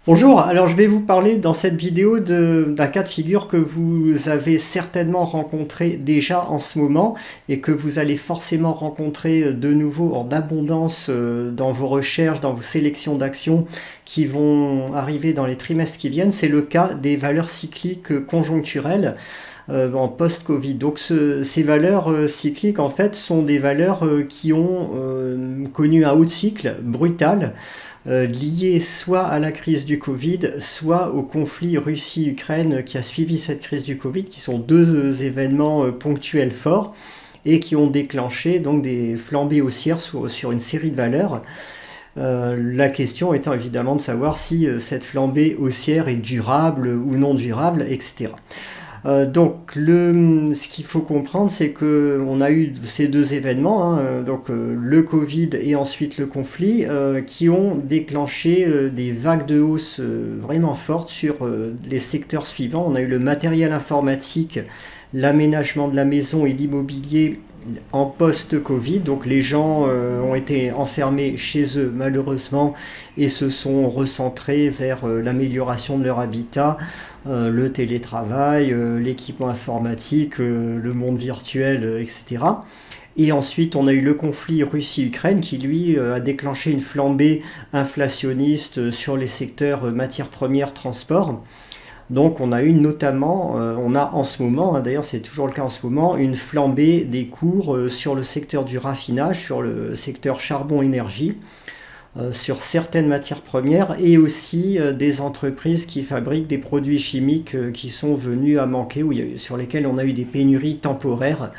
Bonjour, alors je vais vous parler dans cette vidéo d'un cas de figure que vous avez certainement rencontré déjà en ce moment et que vous allez forcément rencontrer de nouveau en abondance dans vos recherches, dans vos sélections d'actions qui vont arriver dans les trimestres qui viennent. C'est le cas des valeurs cycliques conjoncturelles en post-Covid. Donc ces valeurs cycliques en fait sont des valeurs qui ont connu un haut de cycle brutal, lié soit à la crise du Covid, soit au conflit Russie-Ukraine qui a suivi cette crise du Covid, qui sont deux événements ponctuels forts et qui ont déclenché donc des flambées haussières sur une série de valeurs. La question étant évidemment de savoir si cette flambée haussière est durable ou non durable, etc. Donc ce qu'il faut comprendre, c'est qu'on a eu ces deux événements, le Covid et ensuite le conflit, qui ont déclenché des vagues de hausse vraiment fortes sur les secteurs suivants. On a eu le matériel informatique, l'aménagement de la maison et l'immobilier en post-Covid, donc les gens ont été enfermés chez eux malheureusement et se sont recentrés vers l'amélioration de leur habitat, le télétravail, l'équipement informatique, le monde virtuel, etc. Et ensuite, on a eu le conflit Russie-Ukraine qui, lui, a déclenché une flambée inflationniste sur les secteurs matières premières, transport. Donc on a eu notamment, on a en ce moment, d'ailleurs c'est toujours le cas en ce moment, une flambée des cours sur le secteur du raffinage, sur le secteur charbon-énergie, sur certaines matières premières et aussi des entreprises qui fabriquent des produits chimiques qui sont venus à manquer, sur lesquels on a eu des pénuries temporaires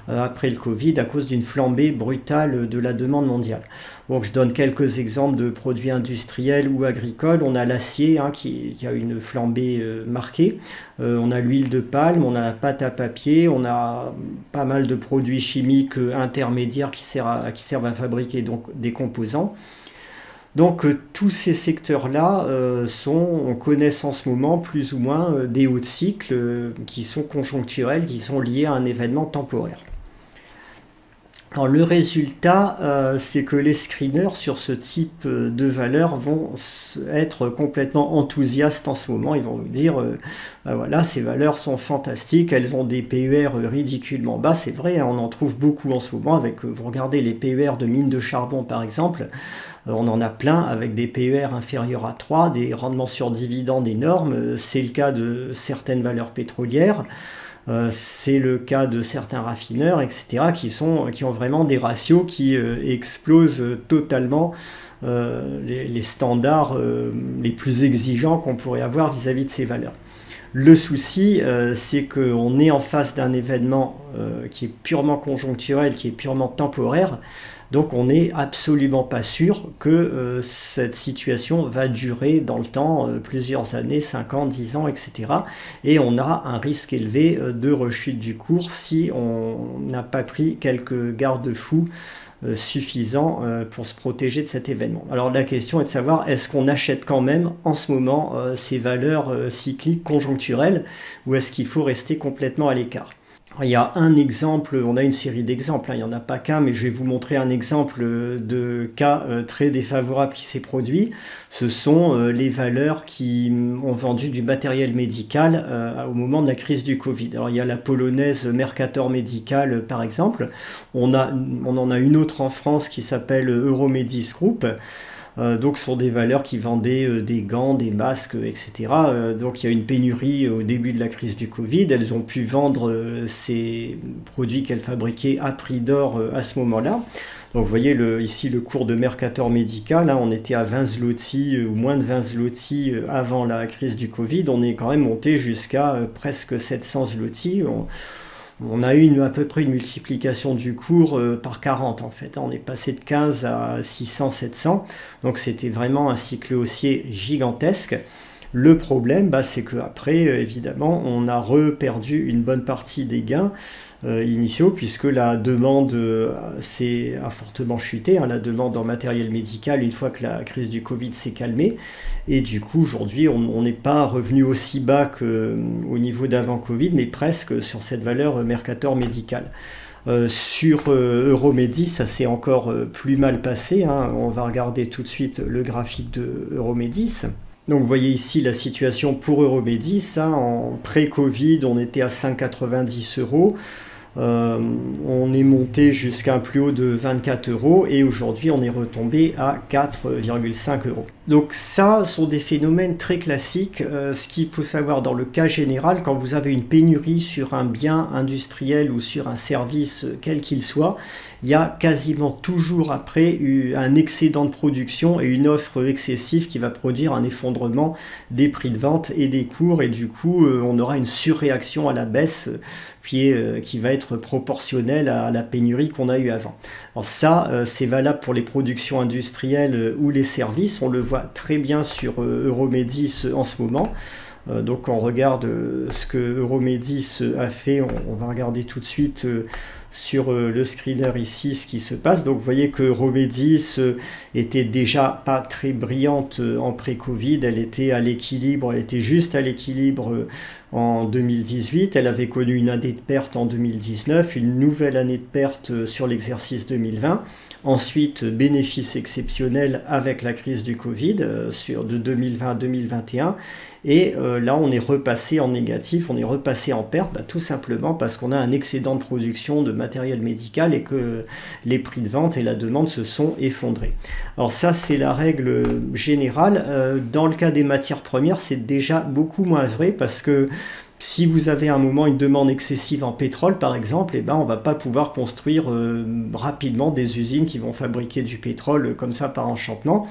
après le Covid à cause d'une flambée brutale de la demande mondiale. Donc je donne quelques exemples de produits industriels ou agricoles. On a l'acier qui a une flambée marquée, on a l'huile de palme, on a la pâte à papier, on a pas mal de produits chimiques intermédiaires qui servent à fabriquer donc des composants. Donc tous ces secteurs-là on connaît en ce moment plus ou moins des hauts de cycle qui sont conjoncturels, qui sont liés à un événement temporaire. Alors le résultat, c'est que les screeners sur ce type de valeurs vont être complètement enthousiastes en ce moment. Ils vont vous dire, voilà, ces valeurs sont fantastiques, elles ont des PER ridiculement bas. C'est vrai, on en trouve beaucoup en ce moment. Vous regardez les PER de mines de charbon par exemple, on en a plein avec des PER inférieurs à 3, des rendements sur dividendes énormes. C'est le cas de certaines valeurs pétrolières. C'est le cas de certains raffineurs, etc., qui ont vraiment des ratios qui explosent totalement les standards les plus exigeants qu'on pourrait avoir vis-à-vis de ces valeurs. Le souci, c'est qu'on est en face d'un événement qui est purement conjoncturel, qui est purement temporaire. Donc on n'est absolument pas sûr que cette situation va durer dans le temps, plusieurs années, 5 ans, 10 ans, etc. Et on a un risque élevé de rechute du cours si on n'a pas pris quelques garde-fous suffisants pour se protéger de cet événement. Alors la question est de savoir, est-ce qu'on achète quand même en ce moment ces valeurs cycliques conjoncturelles ou est-ce qu'il faut rester complètement à l'écart ? Il y a un exemple, on a une série d'exemples, il n'y en a pas qu'un, mais je vais vous montrer un exemple de cas très défavorable qui s'est produit. Ce sont les valeurs qui ont vendu du matériel médical au moment de la crise du Covid. Alors il y a la polonaise Mercator Medical par exemple, on en a une autre en France qui s'appelle Euromedis Group. Donc ce sont des valeurs qui vendaient des gants, des masques, etc. Donc il y a une pénurie au début de la crise du Covid. Elles ont pu vendre ces produits qu'elles fabriquaient à prix d'or à ce moment-là. Donc vous voyez ici le cours de Mercator Medical, on était à 20 zloty ou moins de 20 zloty avant la crise du Covid. On est quand même monté jusqu'à presque 700 zloty. On a eu à peu près une multiplication du cours par 40 en fait. On est passé de 15 à 600, 700. Donc c'était vraiment un cycle haussier gigantesque. Le problème, c'est qu'après, évidemment, on a reperdu une bonne partie des gains initiaux puisque la demande a fortement chuté, la demande en matériel médical une fois que la crise du Covid s'est calmée. Et du coup, aujourd'hui, on n'est pas revenu aussi bas qu'au niveau d'avant Covid, mais presque sur cette valeur Mercator Medical. Sur Euromedis, ça s'est encore plus mal passé. On va regarder tout de suite le graphique de Euromedis. Donc vous voyez ici la situation pour Euromedis, hein, en pré-Covid on était à 5,90 €. On est monté jusqu'à un plus haut de 24 € et aujourd'hui on est retombé à 4,5 €. Donc ça sont des phénomènes très classiques. Ce qu'il faut savoir dans le cas général, quand vous avez une pénurie sur un bien industriel ou sur un service quel qu'il soit, il y a quasiment toujours après un excédent de production et une offre excessive qui va produire un effondrement des prix de vente et des cours, et du coup on aura une surréaction à la baisse qui va être proportionnelle à la pénurie qu'on a eu avant. Alors ça, c'est valable pour les productions industrielles ou les services. On le voit très bien sur Euromedis en ce moment. Donc on regarde ce que Euromedis a fait, on va regarder tout de suite sur le screener ici ce qui se passe. Donc vous voyez que Euromedis était déjà pas très brillante en pré-Covid, elle était à l'équilibre, elle était juste à l'équilibre en 2018, elle avait connu une année de perte en 2019, une nouvelle année de perte sur l'exercice 2020. Ensuite, bénéfice exceptionnel avec la crise du Covid de 2020 à 2021. Et là, on est repassé en négatif, on est repassé en perte, tout simplement parce qu'on a un excédent de production de matériel médical et que les prix de vente et la demande se sont effondrés. Alors ça, c'est la règle générale. Dans le cas des matières premières, c'est déjà beaucoup moins vrai parce que si vous avez à un moment une demande excessive en pétrole, par exemple, on ne va pas pouvoir construire rapidement des usines qui vont fabriquer du pétrole comme ça par enchantement.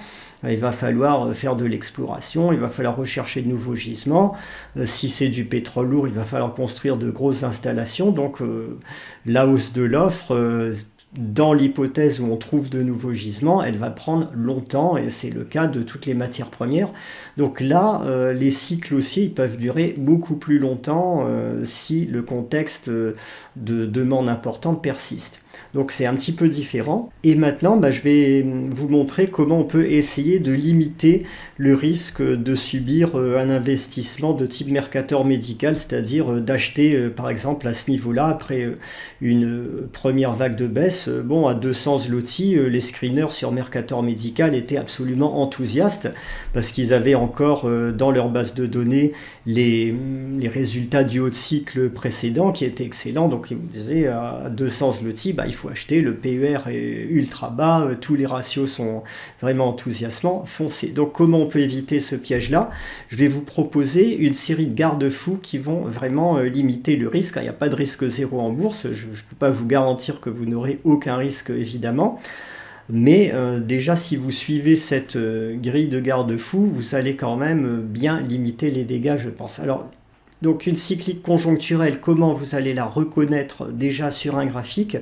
Il va falloir faire de l'exploration, il va falloir rechercher de nouveaux gisements. Si c'est du pétrole lourd, il va falloir construire de grosses installations. Donc la hausse de l'offre, dans l'hypothèse où on trouve de nouveaux gisements, elle va prendre longtemps, et c'est le cas de toutes les matières premières. Donc là, les cycles haussiers ils peuvent durer beaucoup plus longtemps si le contexte de demande importante persiste. Donc c'est un petit peu différent. Et maintenant, je vais vous montrer comment on peut essayer de limiter le risque de subir un investissement de type Mercator médical, c'est-à-dire d'acheter par exemple à ce niveau-là, après une première vague de baisse, à 200 zloty, les screeners sur Mercator médical étaient absolument enthousiastes parce qu'ils avaient encore dans leur base de données les résultats du haut de cycle précédent qui étaient excellents. Donc ils vous disaient à 200 zloty, il faut acheter, le PER est ultra bas, tous les ratios sont vraiment enthousiasmants, foncez. Donc comment on peut éviter ce piège-là? Je vais vous proposer une série de garde-fous qui vont vraiment limiter le risque. Il n'y a pas de risque zéro en bourse, je ne peux pas vous garantir que vous n'aurez aucun risque évidemment. Mais déjà, si vous suivez cette grille de garde-fous, vous allez quand même bien limiter les dégâts, je pense. Alors, donc une cyclique conjoncturelle, comment vous allez la reconnaître déjà sur un graphique?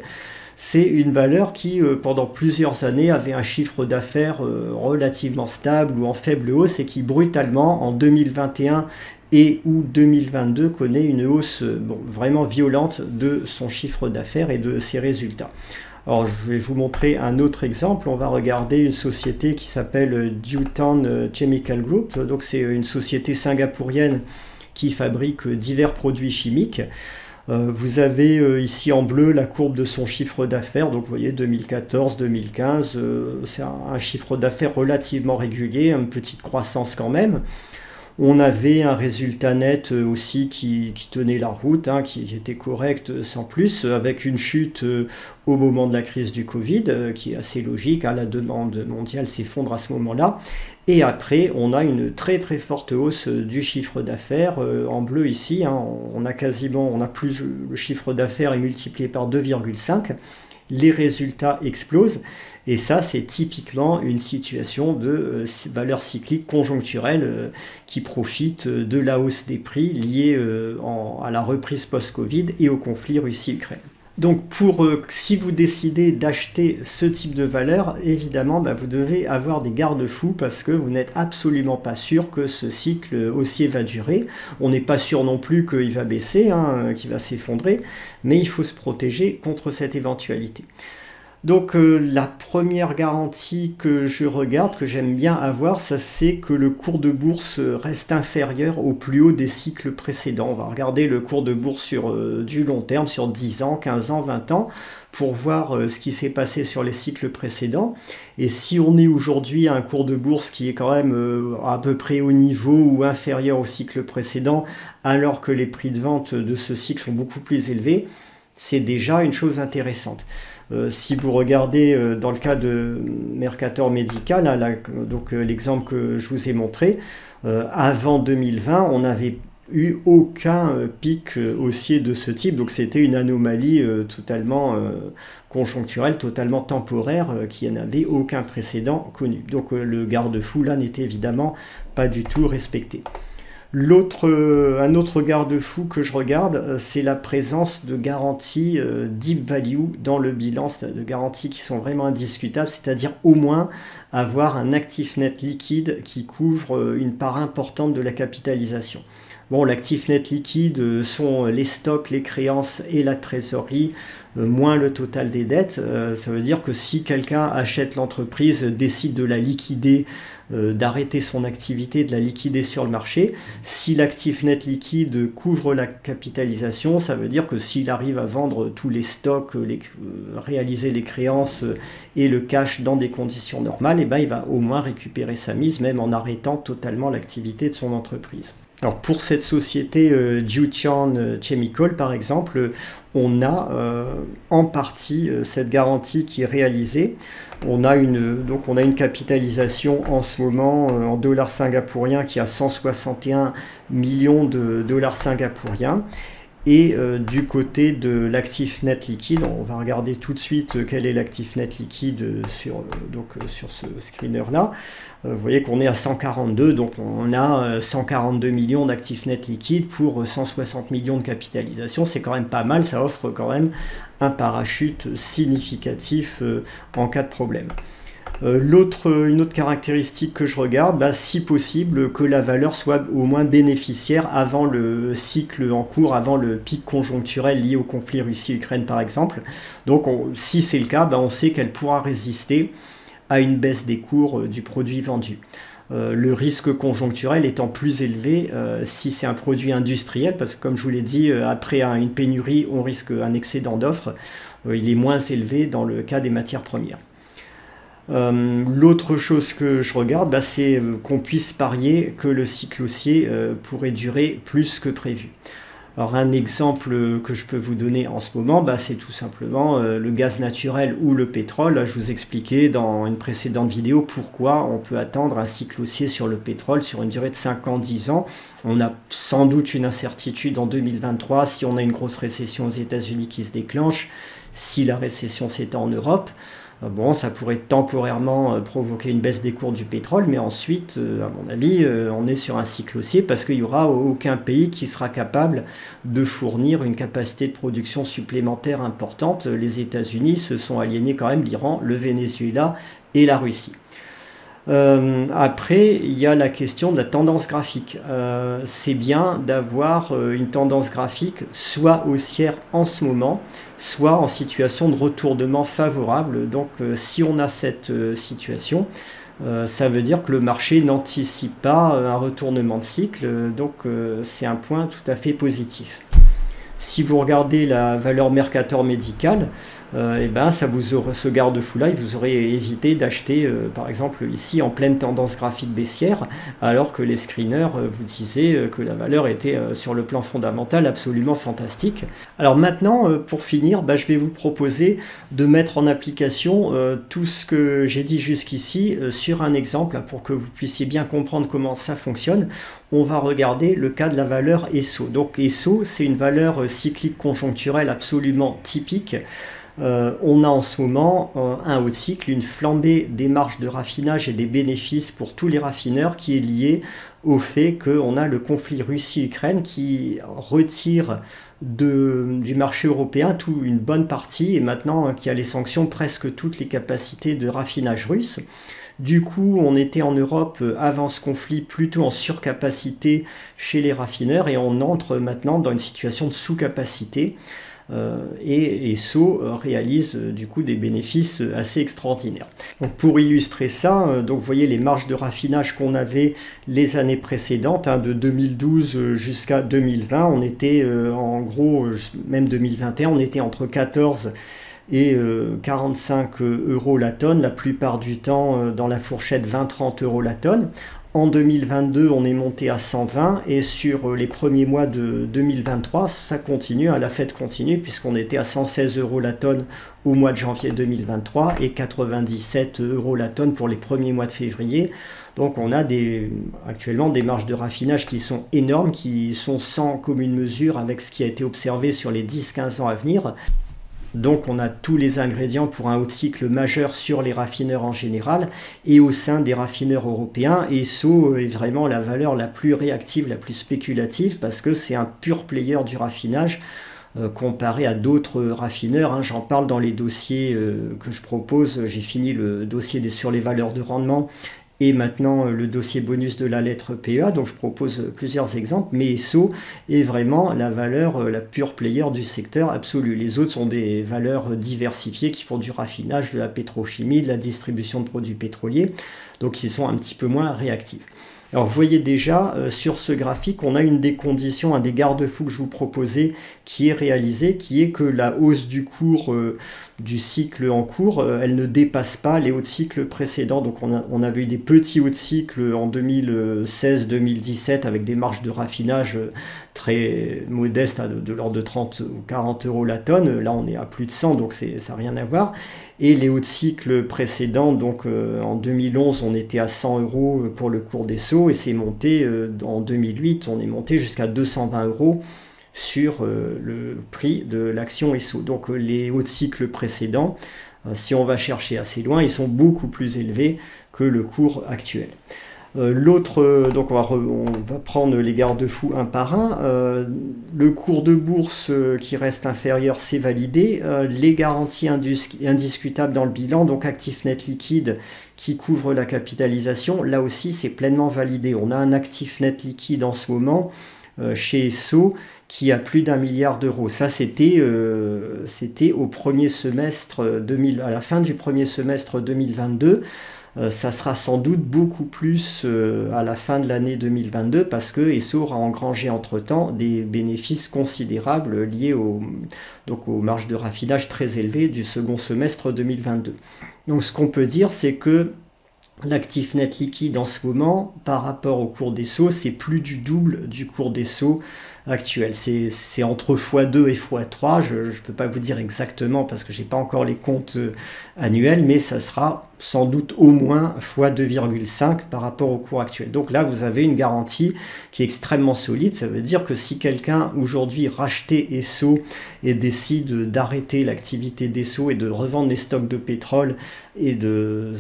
C'est une valeur qui, pendant plusieurs années, avait un chiffre d'affaires relativement stable ou en faible hausse et qui, brutalement, en 2021 et ou 2022, connaît une hausse vraiment violente de son chiffre d'affaires et de ses résultats. Alors, je vais vous montrer un autre exemple. On va regarder une société qui s'appelle Duton Chemical Group. Donc, c'est une société singapourienne qui fabrique divers produits chimiques. Vous avez ici en bleu la courbe de son chiffre d'affaires. Donc, vous voyez 2014-2015, c'est un chiffre d'affaires relativement régulier, une petite croissance quand même. On avait un résultat net aussi qui tenait la route, qui était correct sans plus, avec une chute au moment de la crise du Covid, qui est assez logique. La demande mondiale s'effondre à ce moment-là. Et après, on a une très très forte hausse du chiffre d'affaires. En bleu ici, on a plus, le chiffre d'affaires est multiplié par 2,5. Les résultats explosent. Et ça, c'est typiquement une situation de valeur cyclique conjoncturelle qui profite de la hausse des prix liée à la reprise post-Covid et au conflit Russie-Ukraine. Donc, si vous décidez d'acheter ce type de valeur, évidemment, vous devez avoir des garde-fous parce que vous n'êtes absolument pas sûr que ce cycle haussier va durer. On n'est pas sûr non plus qu'il va baisser, qu'il va s'effondrer, mais il faut se protéger contre cette éventualité. Donc la première garantie que je regarde, que j'aime bien avoir, ça c'est que le cours de bourse reste inférieur au plus haut des cycles précédents. On va regarder le cours de bourse sur du long terme, sur 10 ans, 15 ans, 20 ans, pour voir ce qui s'est passé sur les cycles précédents. Et si on est aujourd'hui à un cours de bourse qui est quand même à peu près au niveau ou inférieur au cycle précédent, alors que les prix de vente de ce cycle sont beaucoup plus élevés, c'est déjà une chose intéressante. Si vous regardez dans le cas de Mercator Medical, hein, donc l'exemple que je vous ai montré, avant 2020, on n'avait eu aucun pic haussier de ce type, donc c'était une anomalie totalement conjoncturelle, totalement temporaire, qui n'avait aucun précédent connu. Donc le garde-fou là n'était évidemment pas du tout respecté. Un autre garde-fou que je regarde, c'est la présence de garanties deep value dans le bilan, de garanties qui sont vraiment indiscutables, c'est-à-dire au moins avoir un actif net liquide qui couvre une part importante de la capitalisation. Bon, l'actif net liquide sont les stocks, les créances et la trésorerie, moins le total des dettes. Ça veut dire que si quelqu'un achète l'entreprise, décide de la liquider, d'arrêter son activité, de la liquider sur le marché, si l'actif net liquide couvre la capitalisation, ça veut dire que s'il arrive à vendre tous les stocks, réaliser les créances et le cash dans des conditions normales, et ben, il va au moins récupérer sa mise, même en arrêtant totalement l'activité de son entreprise. Alors pour cette société Jiutian Chemical par exemple, on a en partie cette garantie qui est réalisée. On a une capitalisation en ce moment en dollars singapouriens qui a 161 millions de dollars singapouriens. Et du côté de l'actif net liquide, on va regarder tout de suite quel est l'actif net liquide sur ce screener-là. Vous voyez qu'on est à 142, donc on a 142 millions d'actifs net liquides pour 160 millions de capitalisation. C'est quand même pas mal, ça offre quand même un parachute significatif en cas de problème. Une autre caractéristique que je regarde, si possible, que la valeur soit au moins bénéficiaire avant le cycle en cours, avant le pic conjoncturel lié au conflit Russie-Ukraine par exemple. Donc si c'est le cas, on sait qu'elle pourra résister à une baisse des cours du produit vendu. Le risque conjoncturel étant plus élevé si c'est un produit industriel, parce que comme je vous l'ai dit, après une pénurie, on risque un excédent d'offres. Il est moins élevé dans le cas des matières premières. L'autre chose que je regarde, c'est qu'on puisse parier que le cycle haussier pourrait durer plus que prévu. Alors un exemple que je peux vous donner en ce moment, c'est tout simplement le gaz naturel ou le pétrole. Là, je vous expliquais dans une précédente vidéo pourquoi on peut attendre un cycle haussier sur le pétrole sur une durée de 5 ans, 10 ans. On a sans doute une incertitude en 2023 si on a une grosse récession aux États-Unis qui se déclenche, si la récession s'étend en Europe. Bon, ça pourrait temporairement provoquer une baisse des cours du pétrole, mais ensuite, à mon avis, on est sur un cycle haussier parce qu'il n'y aura aucun pays qui sera capable de fournir une capacité de production supplémentaire importante. Les États-Unis se sont aliénés quand même l'Iran, le Venezuela et la Russie. Après, il y a la question de la tendance graphique. C'est bien d'avoir une tendance graphique soit haussière en ce moment, soit en situation de retournement favorable. Donc si on a cette situation, ça veut dire que le marché n'anticipe pas un retournement de cycle, donc c'est un point tout à fait positif. Si vous regardez la valeur Mercator Medical, ce garde-fou-là, il vous aurait évité d'acheter, par exemple, ici en pleine tendance graphique baissière, alors que les screeners vous disaient que la valeur était sur le plan fondamental absolument fantastique. Alors maintenant, pour finir, je vais vous proposer de mettre en application tout ce que j'ai dit jusqu'ici sur un exemple pour que vous puissiez bien comprendre comment ça fonctionne. On va regarder le cas de la valeur ESSO. Donc ESSO, c'est une valeur cyclique conjoncturelle absolument typique. On a en ce moment un haut de cycle, une flambée des marges de raffinage et des bénéfices pour tous les raffineurs qui est liée au fait qu'on a le conflit Russie-Ukraine qui retire du marché européen une bonne partie et maintenant qu'il y a les sanctions, presque toutes les capacités de raffinage russe. Du coup, on était en Europe avant ce conflit plutôt en surcapacité chez les raffineurs et on entre maintenant dans une situation de sous-capacité. et Esso réalise du coup des bénéfices assez extraordinaires. Donc pour illustrer ça, donc vous voyez les marges de raffinage qu'on avait les années précédentes, hein, de 2012 jusqu'à 2020, on était en gros, même 2021, on était entre 14 et 45 euros la tonne, la plupart du temps dans la fourchette 20-30 euros la tonne. En 2022, on est monté à 120 et sur les premiers mois de 2023, ça continue, hein, la fête continue puisqu'on était à 116 euros la tonne au mois de janvier 2023 et 97 euros la tonne pour les premiers mois de février. Donc on a actuellement des marges de raffinage qui sont énormes, qui sont sans commune mesure avec ce qui a été observé sur les 10-15 ans à venir. Donc on a tous les ingrédients pour un haut de cycle majeur sur les raffineurs en général et au sein des raffineurs européens. Esso est vraiment la valeur la plus réactive, la plus spéculative parce que c'est un pur player du raffinage comparé à d'autres raffineurs. Hein. J'en parle dans les dossiers que je propose. J'ai fini le dossier sur les valeurs de rendement et maintenant le dossier bonus de la lettre PEA, donc je propose plusieurs exemples, mais Esso est vraiment la valeur, la pure player du secteur absolu. Les autres sont des valeurs diversifiées qui font du raffinage, de la pétrochimie, de la distribution de produits pétroliers, donc ils sont un petit peu moins réactifs. Alors vous voyez déjà sur ce graphique, on a une des conditions, un des garde-fous que je vous proposais qui est réalisé, qui est que la hausse du cours du cycle en cours, elle ne dépasse pas les hauts de cycle précédents. Donc on avait eu des petits hauts de cycle en 2016-2017 avec des marges de raffinage très modestes, de l'ordre de 30 ou 40 euros la tonne. Là on est à plus de 100, donc ça n'a rien à voir. Et les hauts de cycle précédents, donc en 2011 on était à 100 euros pour le cours d'Esso et c'est monté en 2008, on est monté jusqu'à 220 euros sur le prix de l'action Esso. Donc les hauts de cycle précédents, si on va chercher assez loin, ils sont beaucoup plus élevés que le cours actuel. Donc on va prendre les garde-fous un par un. Le cours de bourse qui reste inférieur, c'est validé. Les garanties indiscutables dans le bilan, donc actif net liquide qui couvre la capitalisation, là aussi c'est pleinement validé. On a un actif net liquide en ce moment chez Esso qui a plus d'1 milliard d'euros. Ça c'était au premier semestre à la fin du premier semestre 2022. Ça sera sans doute beaucoup plus à la fin de l'année 2022 parce que Esso aura engrangé entre-temps des bénéfices considérables liés aux marges de raffinage très élevées du second semestre 2022. Donc ce qu'on peut dire, c'est que l'actif net liquide en ce moment, par rapport au cours d'Esso, c'est plus du double du cours d'Esso actuel. C'est entre x2 et x3, je ne peux pas vous dire exactement parce que je n'ai pas encore les comptes annuels, mais ça sera sans doute au moins x2,5 par rapport au cours actuel. Donc là, vous avez une garantie qui est extrêmement solide. Ça veut dire que si quelqu'un aujourd'hui rachetait Esso et décide d'arrêter l'activité d'Esso et de revendre les stocks de pétrole et de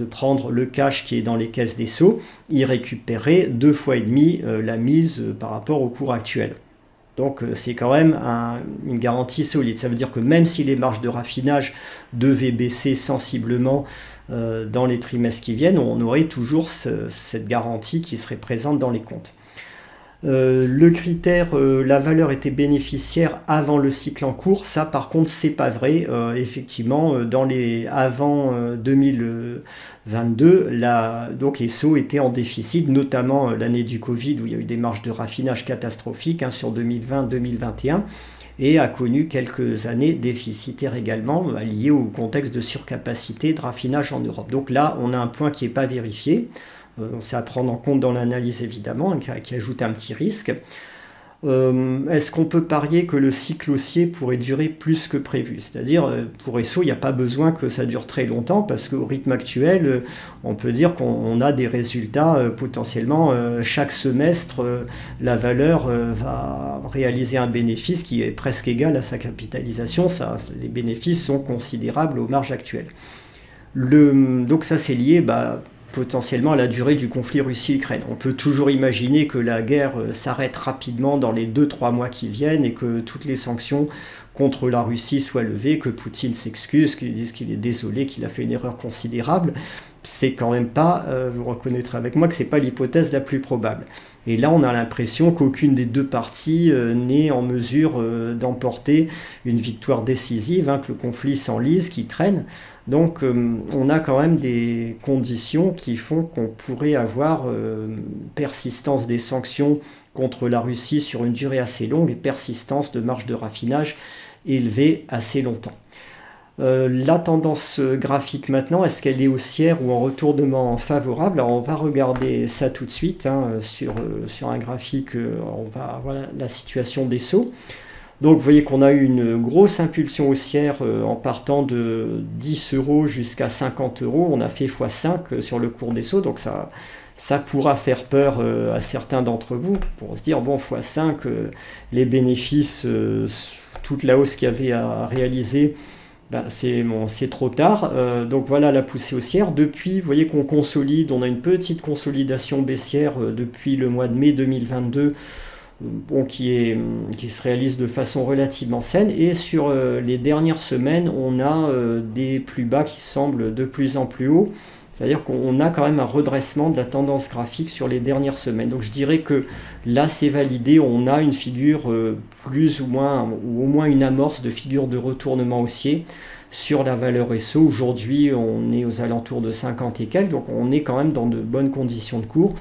prendre le cash qui est dans les caisses d'Esso, il récupérerait 2,5 fois la mise par rapport au cours actuel. Donc c'est quand même une garantie solide. Ça veut dire que même si les marges de raffinage devaient baisser sensiblement dans les trimestres qui viennent, on aurait toujours cette garantie qui serait présente dans les comptes. Le critère, la valeur était bénéficiaire avant le cycle en cours, ça par contre c'est pas vrai. Effectivement, avant 2022, donc Esso était en déficit, notamment l'année du Covid où il y a eu des marges de raffinage catastrophiques hein, sur 2020-2021 et a connu quelques années déficitaires également liées au contexte de surcapacité de raffinage en Europe. Donc là, on a un point qui n'est pas vérifié. C'est à prendre en compte dans l'analyse évidemment, qui ajoute un petit risque. Est-ce qu'on peut parier que le cycle haussier pourrait durer plus que prévu? C'est-à-dire, pour Esso, il n'y a pas besoin que ça dure très longtemps, parce qu'au rythme actuel, on peut dire qu'on a des résultats potentiellement chaque semestre, la valeur va réaliser un bénéfice qui est presque égal à sa capitalisation. Les bénéfices sont considérables aux marges actuelles. Donc ça, c'est lié potentiellement à la durée du conflit Russie-Ukraine. On peut toujours imaginer que la guerre s'arrête rapidement dans les 2-3 mois qui viennent et que toutes les sanctions contre la Russie soit levé, que Poutine s'excuse, qu'il dise qu'il est désolé, qu'il a fait une erreur considérable. C'est quand même pas, vous reconnaîtrez avec moi que c'est pas l'hypothèse la plus probable. Et là, on a l'impression qu'aucune des deux parties n'est en mesure d'emporter une victoire décisive, hein, que le conflit s'enlise, qui traîne. Donc, on a quand même des conditions qui font qu'on pourrait avoir persistance des sanctions contre la Russie sur une durée assez longue et persistance de marge de raffinage élevée assez longtemps. La tendance graphique maintenant, est-ce qu'elle est haussière ou en retournement favorable? Alors on va regarder ça tout de suite, hein, sur un graphique, on va voir la situation des sauts. Donc vous voyez qu'on a eu une grosse impulsion haussière en partant de 10 € jusqu'à 50 €. On a fait x5 sur le cours des sauts, donc ça pourra faire peur à certains d'entre vous pour se dire, bon, x5, les bénéfices, toute la hausse qu'il y avait à réaliser, ben, c'est trop tard. Donc voilà la poussée haussière. Depuis, vous voyez qu'on consolide, on a une petite consolidation baissière depuis le mois de mai 2022, bon, qui se réalise de façon relativement saine. Et sur les dernières semaines, on a des plus bas qui semblent de plus en plus hauts. C'est-à-dire qu'on a quand même un redressement de la tendance graphique sur les dernières semaines. Donc je dirais que là c'est validé, on a une figure plus ou moins, ou au moins une amorce de figure de retournement haussier sur la valeur SO. Aujourd'hui on est aux alentours de 50 et quelques, donc on est quand même dans de bonnes conditions de cours.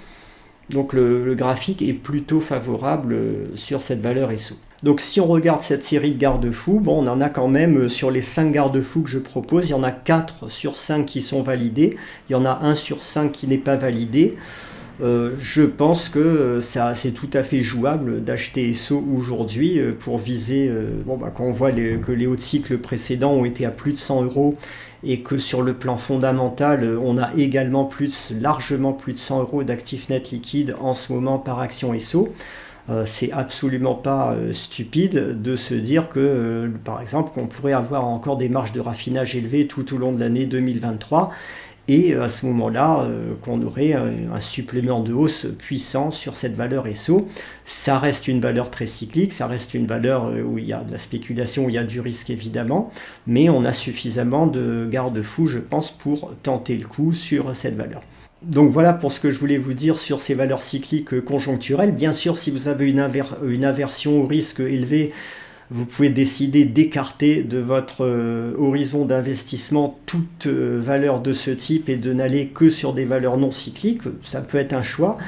Donc le graphique est plutôt favorable sur cette valeur SO. Donc si on regarde cette série de garde-fous, bon, on en a quand même sur les 5 garde-fous que je propose, il y en a 4 sur 5 qui sont validés, il y en a 1 sur 5 qui n'est pas validé. Je pense que c'est tout à fait jouable d'acheter SO aujourd'hui pour viser, bon, bah, quand on voit que les hauts de cycle précédents ont été à plus de 100 € et que sur le plan fondamental, on a également largement plus de 100 € d'actifs nets liquides en ce moment par action SO. C'est absolument pas stupide de se dire que, par exemple, qu'on pourrait avoir encore des marges de raffinage élevées tout au long de l'année 2023 et à ce moment-là, qu'on aurait un supplément de hausse puissant sur cette valeur SO. Ça reste une valeur très cyclique, ça reste une valeur où il y a de la spéculation, où il y a du risque évidemment, mais on a suffisamment de garde-fous, je pense, pour tenter le coup sur cette valeur. Donc voilà pour ce que je voulais vous dire sur ces valeurs cycliques conjoncturelles. Bien sûr, si vous avez une aversion au risque élevé, vous pouvez décider d'écarter de votre horizon d'investissement toute valeur de ce type et de n'aller que sur des valeurs non cycliques. Ça peut être un choix,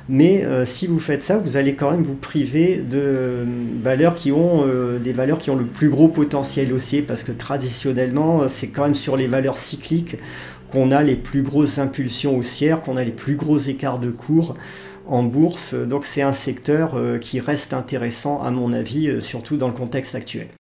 mais si vous faites ça, vous allez quand même vous priver de valeurs qui ont des valeurs qui ont le plus gros potentiel haussier, parce que traditionnellement, c'est quand même sur les valeurs cycliques qu'on a les plus grosses impulsions haussières, qu'on a les plus gros écarts de cours en bourse. Donc c'est un secteur qui reste intéressant à mon avis, surtout dans le contexte actuel.